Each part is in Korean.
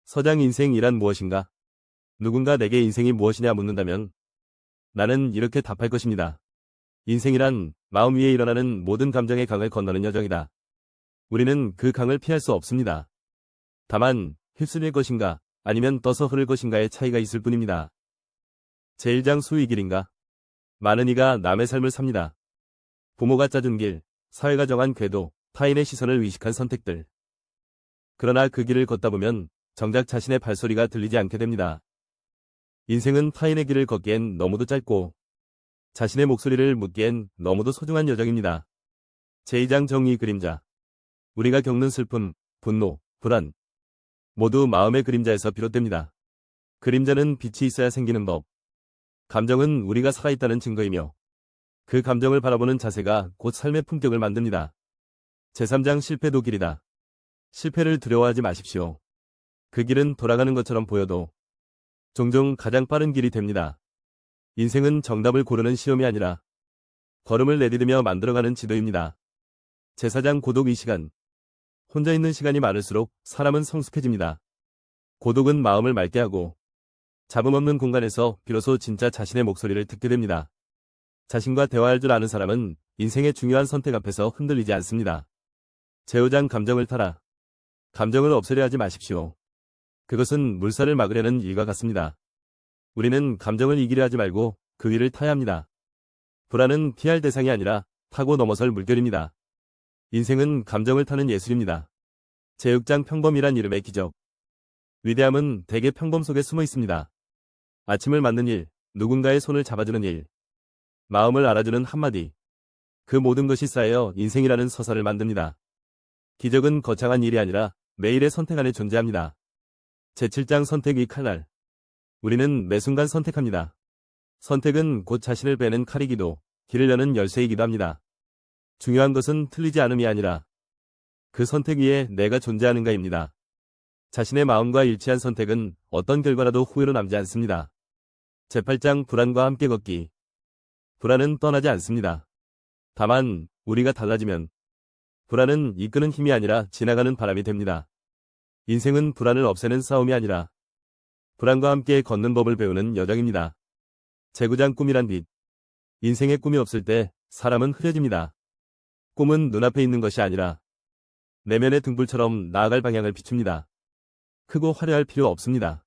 서장 인생이란 무엇인가? 누군가 내게 인생이 무엇이냐 묻는다면 나는 이렇게 답할 것입니다. 인생이란 마음 위에 일어나는 모든 감정의 강을 건너는 여정이다. 우리는 그 강을 피할 수 없습니다. 다만 휩쓸릴 것인가 아니면 떠서 흐를 것인가의 차이가 있을 뿐입니다. 제1장 수의 길인가? 많은 이가 남의 삶을 삽니다. 부모가 짜준 길, 사회가 정한 궤도, 타인의 시선을 의식한 선택들. 그러나 그 길을 걷다 보면 정작 자신의 발소리가 들리지 않게 됩니다. 인생은 타인의 길을 걷기엔 너무도 짧고 자신의 목소리를 묻기엔 너무도 소중한 여정입니다. 제2장 정의 그림자. 우리가 겪는 슬픔, 분노, 불안 모두 마음의 그림자에서 비롯됩니다. 그림자는 빛이 있어야 생기는 법. 감정은 우리가 살아있다는 증거이며 그 감정을 바라보는 자세가 곧 삶의 품격을 만듭니다. 제3장 실패도 길이다. 실패를 두려워하지 마십시오. 그 길은 돌아가는 것처럼 보여도 종종 가장 빠른 길이 됩니다. 인생은 정답을 고르는 시험이 아니라 걸음을 내디디며 만들어가는 지도입니다. 제4장 고독 이 시간. 혼자 있는 시간이 많을수록 사람은 성숙해집니다. 고독은 마음을 맑게 하고 잡음 없는 공간에서 비로소 진짜 자신의 목소리를 듣게 됩니다. 자신과 대화할 줄 아는 사람은 인생의 중요한 선택 앞에서 흔들리지 않습니다. 제5장 감정을 타라. 감정을 없애려 하지 마십시오. 그것은 물살을 막으려는 일과 같습니다. 우리는 감정을 이기려 하지 말고 그 위를 타야 합니다. 불안은 피할 대상이 아니라 타고 넘어설 물결입니다. 인생은 감정을 타는 예술입니다. 제6장 평범이란 이름의 기적. 위대함은 대개 평범 속에 숨어 있습니다. 아침을 맞는 일, 누군가의 손을 잡아주는 일, 마음을 알아주는 한마디. 그 모든 것이 쌓여 인생이라는 서사를 만듭니다. 기적은 거창한 일이 아니라 매일의 선택 안에 존재합니다. 제7장 선택의 칼날. 우리는 매 순간 선택합니다. 선택은 곧 자신을 베는 칼이기도 길을 여는 열쇠이기도 합니다. 중요한 것은 틀리지 않음이 아니라 그 선택 위에 내가 존재하는가입니다. 자신의 마음과 일치한 선택은 어떤 결과라도 후회로 남지 않습니다. 제8장 불안과 함께 걷기. 불안은 떠나지 않습니다. 다만 우리가 달라지면 불안은 이끄는 힘이 아니라 지나가는 바람이 됩니다. 인생은 불안을 없애는 싸움이 아니라 불안과 함께 걷는 법을 배우는 여정입니다. 제9장 꿈이란 빛. 인생에 꿈이 없을 때 사람은 흐려집니다. 꿈은 눈앞에 있는 것이 아니라 내면의 등불처럼 나아갈 방향을 비춥니다. 크고 화려할 필요 없습니다.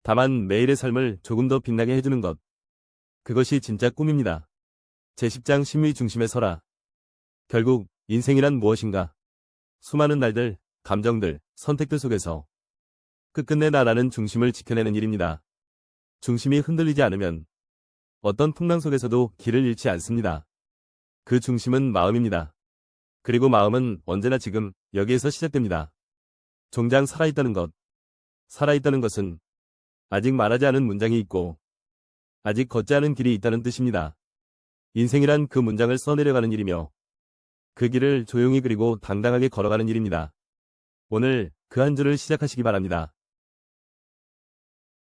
다만 매일의 삶을 조금 더 빛나게 해주는 것. 그것이 진짜 꿈입니다. 제10장 심의 중심에 서라. 결국 인생이란 무엇인가? 수많은 날들, 감정들, 선택들 속에서 끝끝내 나라는 중심을 지켜내는 일입니다. 중심이 흔들리지 않으면 어떤 풍랑 속에서도 길을 잃지 않습니다. 그 중심은 마음입니다. 그리고 마음은 언제나 지금 여기에서 시작됩니다. 종장 살아있다는 것. 살아있다는 것은 아직 말하지 않은 문장이 있고 아직 걷지 않은 길이 있다는 뜻입니다. 인생이란 그 문장을 써내려가는 일이며 그 길을 조용히 그리고 당당하게 걸어가는 일입니다. 오늘 그 한 줄을 시작하시기 바랍니다.